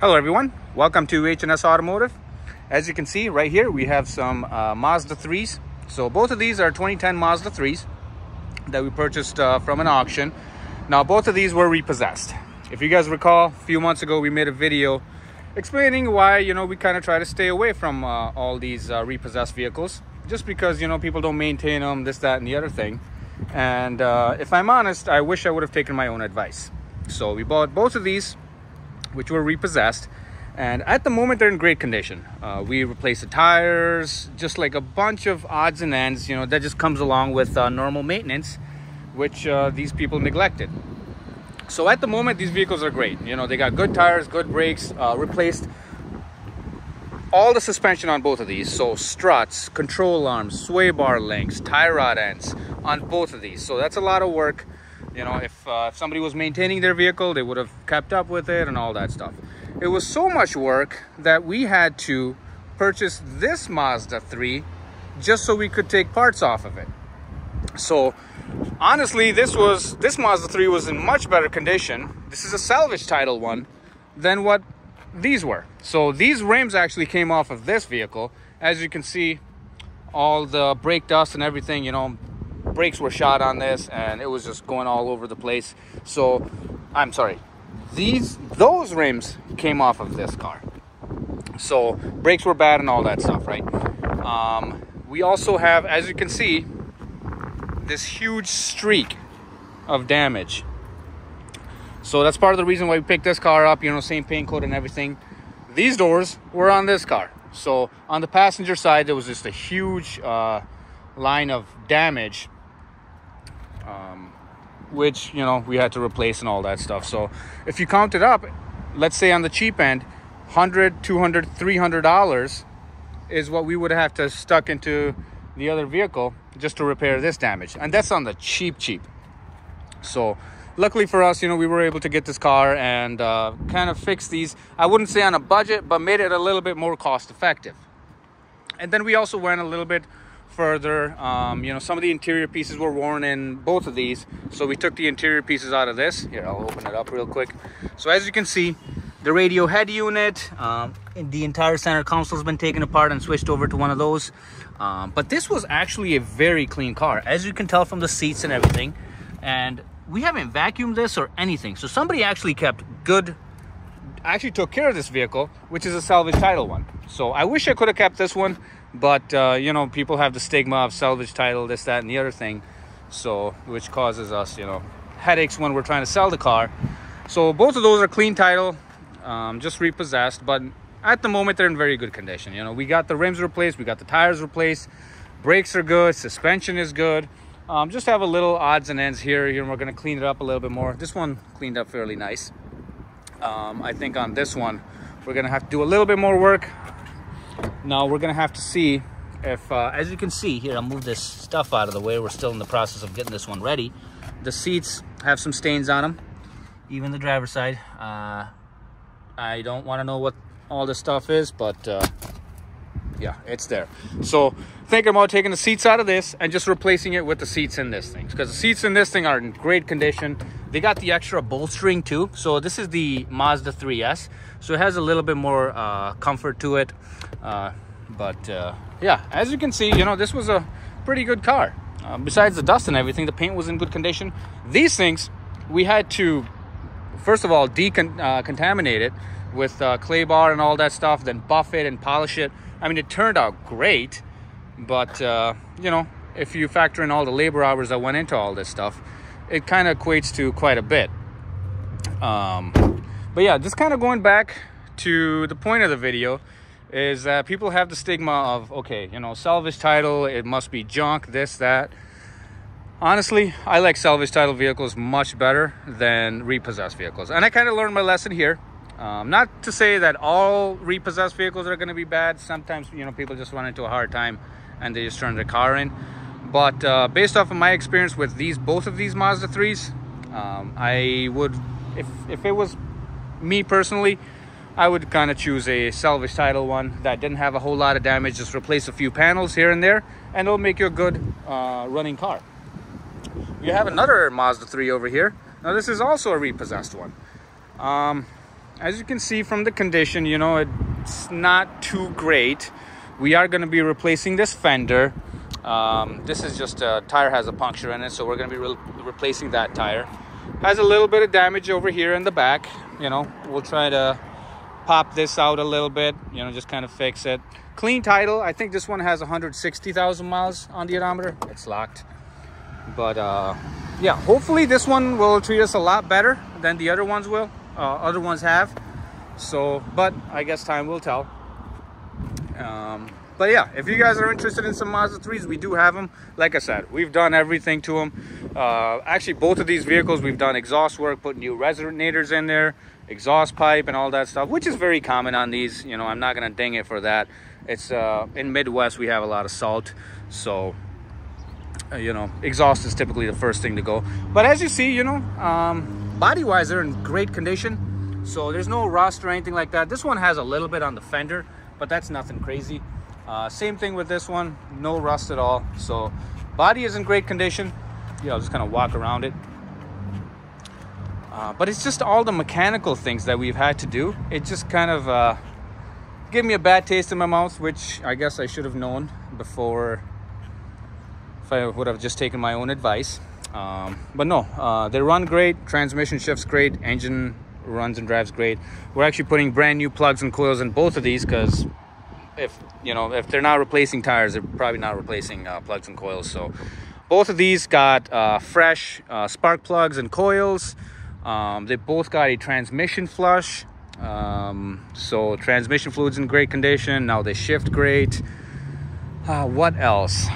Hello everyone, welcome to H&S Automotive. As you can see right here, we have some Mazda 3s. So both of these are 2010 Mazda 3s that we purchased from an auction. Now both of these were repossessed. If you guys recall, a few months ago we made a video explaining why, we kind of try to stay away from all these repossessed vehicles, just because, people don't maintain them, this, that, and the other thing. And if I'm honest, I wish I would have taken my own advice. So we bought both of these, which were repossessed, and at the moment they're in great condition. We replaced the tires, just like a bunch of odds and ends, that just comes along with normal maintenance, which these people neglected. So at the moment these vehicles are great. They got good tires, good brakes, replaced all the suspension on both of these, so struts, control arms, sway bar links, tie rod ends on both of these. So that's a lot of work. If somebody was maintaining their vehicle, they would have kept up with it and all that stuff. It was so much work that we had to purchase this Mazda 3 just so we could take parts off of it. So honestly, this Mazda 3 was in much better condition. This is a salvage title one than what these were. So these rims actually came off of this vehicle. As you can see, all the brake dust and everything, brakes were shot on this and it was just going all over the place. So I'm sorry, those rims came off of this car, so brakes were bad and all that stuff, right? We also have, as you can see, this huge streak of damage. So that's part of the reason why we picked this car up, same paint coat and everything. These doors were on this car. So on the passenger side there was just a huge line of damage, which we had to replace and all that stuff. So if you count it up, let's say on the cheap end, $100, $200, $300 is what we would have to stuck into the other vehicle just to repair this damage, and that's on the cheap. So luckily for us, we were able to get this car and kind of fix these, I wouldn't say on a budget, but made it a little bit more cost effective. And then we also went a little bit further. Some of the interior pieces were worn in both of these, so we took the interior pieces out of this. Here, I'll open it up real quick. So as you can see, the radio head unit, the entire center console has been taken apart and switched over to one of those. But this was actually a very clean car, as you can tell from the seats and everything. And we haven't vacuumed this or anything, so somebody actually took care of this vehicle, which is a salvage title one. So I wish I could have kept this one, but people have the stigma of salvage title, this, that, and the other thing, so which causes us headaches when we're trying to sell the car. So both of those are clean title, just repossessed, but at the moment they're in very good condition. We got the rims replaced, we got the tires replaced, brakes are good, suspension is good. Just have a little odds and ends here, and we're going to clean it up a little bit more. This one cleaned up fairly nice. I think on this one we're going to have to do a little bit more work. Now we're going to have to see if, as you can see here, I'll move this stuff out of the way. We're still in the process of getting this one ready. The seats have some stains on them, even the driver's side. I don't want to know what all this stuff is, but yeah, it's there. So thinking about taking the seats out of this and just replacing it with the seats in this thing, because the seats in this thing are in great condition. They got the extra bolstering too. So this is the Mazda 3S, so it has a little bit more comfort to it. Yeah, as you can see, this was a pretty good car. Besides the dust and everything, the paint was in good condition. These things, we had to, first of all, contaminate it with clay bar and all that stuff, then buff it and polish it. I mean, it turned out great, but if you factor in all the labor hours that went into all this stuff, it kind of equates to quite a bit. But yeah, just kind of going back to the point of the video is that people have the stigma of, okay, salvage title, it must be junk, this, that. Honestly, I like salvage title vehicles much better than repossessed vehicles, and I kind of learned my lesson here. Not to say that all repossessed vehicles are going to be bad. Sometimes, people just run into a hard time and they just turn their car in. But based off of my experience with both of these Mazda 3s, I would, if it was me personally, I would kind of choose a salvage title one that didn't have a whole lot of damage. Just replace a few panels here and there, and it'll make you a good running car. We have another Mazda 3 over here. Now this is also a repossessed one. as you can see from the condition, you know, it's not too great. We are going to be replacing this fender. This is just a tire has a puncture in it, so we're going to be replacing that tire. Has a little bit of damage over here in the back. You know, we'll try to pop this out a little bit, you know, just kind of fix it. Clean title. I think this one has 160,000 miles on the odometer. It's locked. But yeah, hopefully this one will treat us a lot better than the other ones will. Other ones have. So, but I guess time will tell. But yeah, if you guys are interested in some Mazda 3s, we do have them. Like I said, we've done everything to them. Actually, both of these vehicles, we've done exhaust work, put new resonators in there, exhaust pipe and all that stuff, which is very common on these. You know, I'm not going to ding it for that. It's in Midwest, we have a lot of salt. So, you know, exhaust is typically the first thing to go. But as you see, you know, body-wise, they're in great condition. So there's no rust or anything like that. This one has a little bit on the fender, but that's nothing crazy. Same thing with this one, no rust at all. So body is in great condition. Yeah, I'll just kind of walk around it. But it's just all the mechanical things that we've had to do. It just kind of gave me a bad taste in my mouth, which I guess I should have known before if I would have just taken my own advice. But no, they run great, transmission shifts great, engine runs and drives great. We're actually putting brand new plugs and coils in both of these because if they're not replacing tires, they're probably not replacing plugs and coils. So both of these got fresh spark plugs and coils. They both got a transmission flush. So transmission fluid's in great condition. Now they shift great. What else?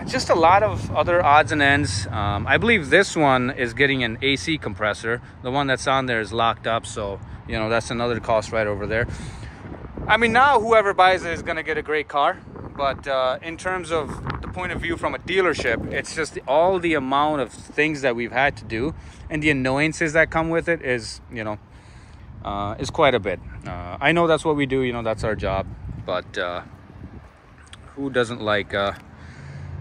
Just a lot of other odds and ends. I believe this one is getting an AC compressor. The one that's on there is locked up, so you know that's another cost right over there. I mean, now whoever buys it is going to get a great car, but in terms of the point of view from a dealership, it's just all the amount of things that we've had to do and the annoyances that come with it is, you know, is quite a bit. I know that's what we do, you know, that's our job, but who doesn't like a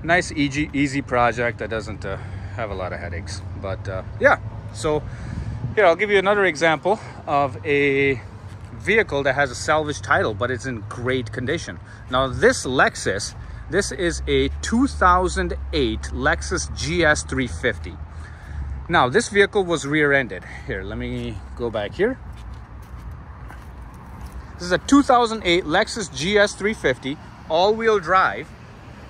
nice easy project that doesn't have a lot of headaches? But yeah, so here I'll give you another example of a vehicle that has a salvage title, but it's in great condition. Now this Lexus, this is a 2008 Lexus GS 350. Now this vehicle was rear-ended. Here, let me go back here. This is a 2008 Lexus GS 350 all-wheel drive.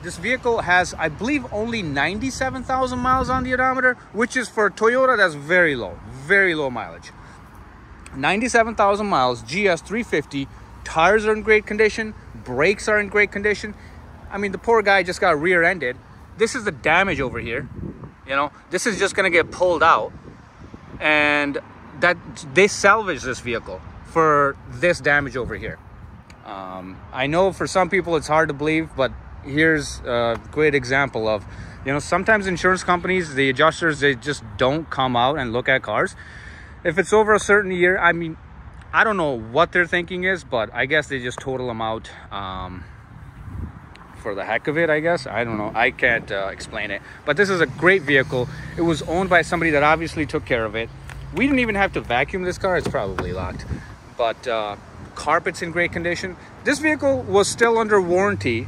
This vehicle has, I believe, only 97,000 miles on the odometer, which is for Toyota, that's very low mileage. 97,000 miles, GS 350. Tires are in great condition. Brakes are in great condition. I mean, the poor guy just got rear-ended. This is the damage over here. You know, this is just going to get pulled out. And that they salvaged this vehicle for this damage over here. I know for some people it's hard to believe, but here's a great example of, you know, sometimes insurance companies, the adjusters, they just don't come out and look at cars. If it's over a certain year, I mean, I don't know what their thinking is, but I guess they just total them out for the heck of it, I guess. I don't know. I can't explain it. But this is a great vehicle. It was owned by somebody that obviously took care of it. We didn't even have to vacuum this car. It's probably locked. But carpet's in great condition. This vehicle was still under warranty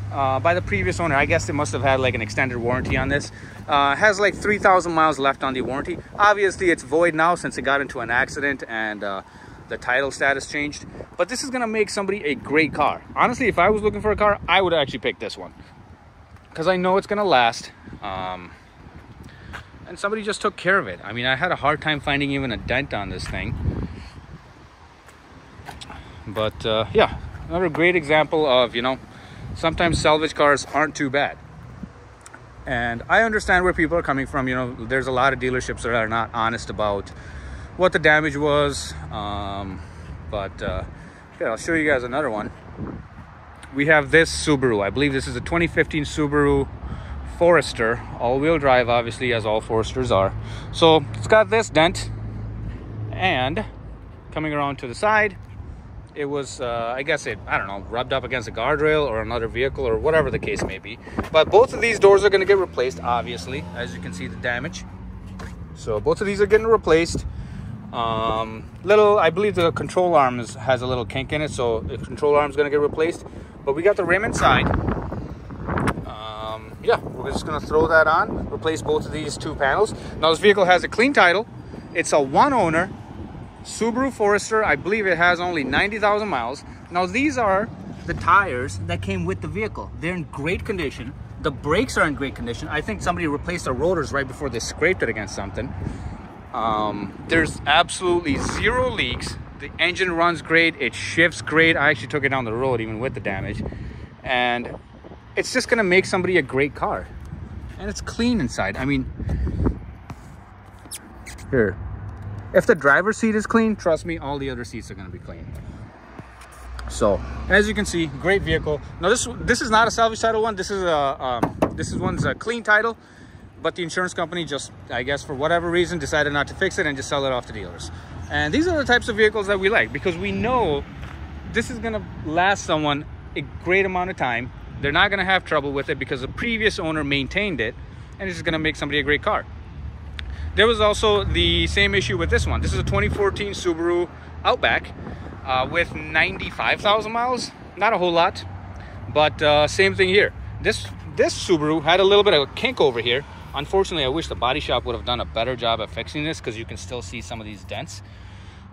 by the previous owner. I guess they must have had like an extended warranty on this. Has like 3,000 miles left on the warranty. Obviously it's void now since it got into an accident and the title status changed. But this is gonna make somebody a great car. Honestly, if I was looking for a car, I would actually pick this one because I know it's gonna last. And somebody just took care of it. I mean, I had a hard time finding even a dent on this thing. But yeah, another great example of, you know, sometimes salvage cars aren't too bad. And I understand where people are coming from. You know, there's a lot of dealerships that are not honest about what the damage was. But yeah, I'll show you guys another one. We have this Subaru. I believe this is a 2015 Subaru Forester, all-wheel drive, obviously, as all Foresters are. So it's got this dent, and coming around to the side, it was, I guess I don't know, rubbed up against a guardrail or another vehicle or whatever the case may be. But both of these doors are going to get replaced, obviously, as you can see the damage. So both of these are getting replaced. I believe the control arm has a little kink in it, so the control arm is going to get replaced. But we got the rim inside. Yeah, we're just going to throw that on, replace both of these two panels. Now this vehicle has a clean title. It's a one owner Subaru Forester. I believe it has only 90,000 miles. Now these are the tires that came with the vehicle. They're in great condition. The brakes are in great condition. I think somebody replaced the rotors right before they scraped it against something. There's absolutely zero leaks. The engine runs great. It shifts great. I actually took it down the road even with the damage. And it's just going to make somebody a great car. And it's clean inside. I mean, here. If the driver's seat is clean, trust me, all the other seats are going to be clean. So, as you can see, great vehicle. Now, this is not a salvage title one. This one's a clean title, but the insurance company just, I guess, for whatever reason, decided not to fix it and just sell it off to dealers. And these are the types of vehicles that we like because we know this is going to last someone a great amount of time. They're not going to have trouble with it because the previous owner maintained it, and it's going to make somebody a great car. There was also the same issue with this one. This is a 2014 Subaru Outback with 95,000 miles. Not a whole lot, but same thing here. This Subaru had a little bit of a kink over here. Unfortunately, I wish the body shop would have done a better job at fixing this because you can still see some of these dents.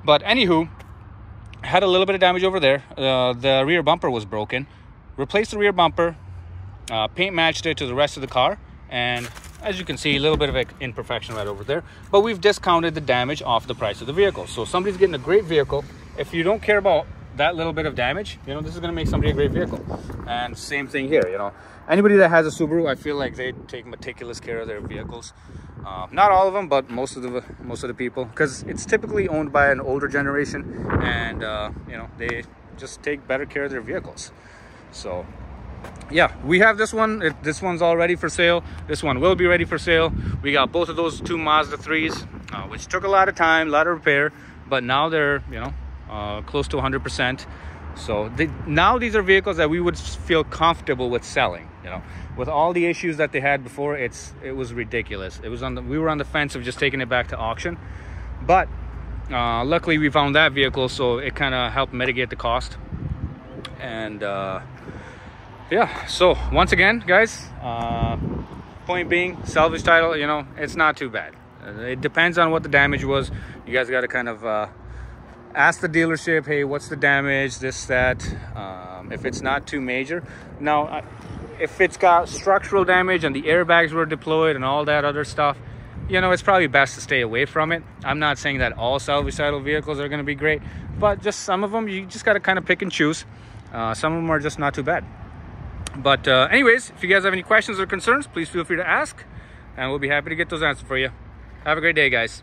But anywho, had a little bit of damage over there. The rear bumper was broken. Replaced the rear bumper, paint matched it to the rest of the car, and as you can see, a little bit of an imperfection right over there, but we've discounted the damage off the price of the vehicle. So somebody's getting a great vehicle. If you don't care about that little bit of damage, you know, this is going to make somebody a great vehicle. And same thing here, you know, anybody that has a Subaru, I feel like they take meticulous care of their vehicles. Not all of them, but most of the people, because it's typically owned by an older generation, and you know, they just take better care of their vehicles. So yeah, we have this one. This one's all ready for sale. This one will be ready for sale. We got both of those two Mazda 3s, which took a lot of time, a lot of repair, but now they're, you know, close to 100%. So now these are vehicles that we would feel comfortable with selling. You know, with all the issues that they had before, it was ridiculous. We were on the fence of just taking it back to auction, but luckily we found that vehicle, so it kind of helped mitigate the cost. And yeah, so once again, guys, point being, salvage title, you know, it's not too bad. It depends on what the damage was. You guys got to kind of ask the dealership, hey, what's the damage, this, that, if it's not too major. Now, if it's got structural damage and the airbags were deployed and all that other stuff, you know, it's probably best to stay away from it. I'm not saying that all salvage title vehicles are going to be great, but just some of them, you just got to kind of pick and choose. Some of them are just not too bad. But anyways, if you guys have any questions or concerns, please feel free to ask, and we'll be happy to get those answered for you. Have a great day, guys.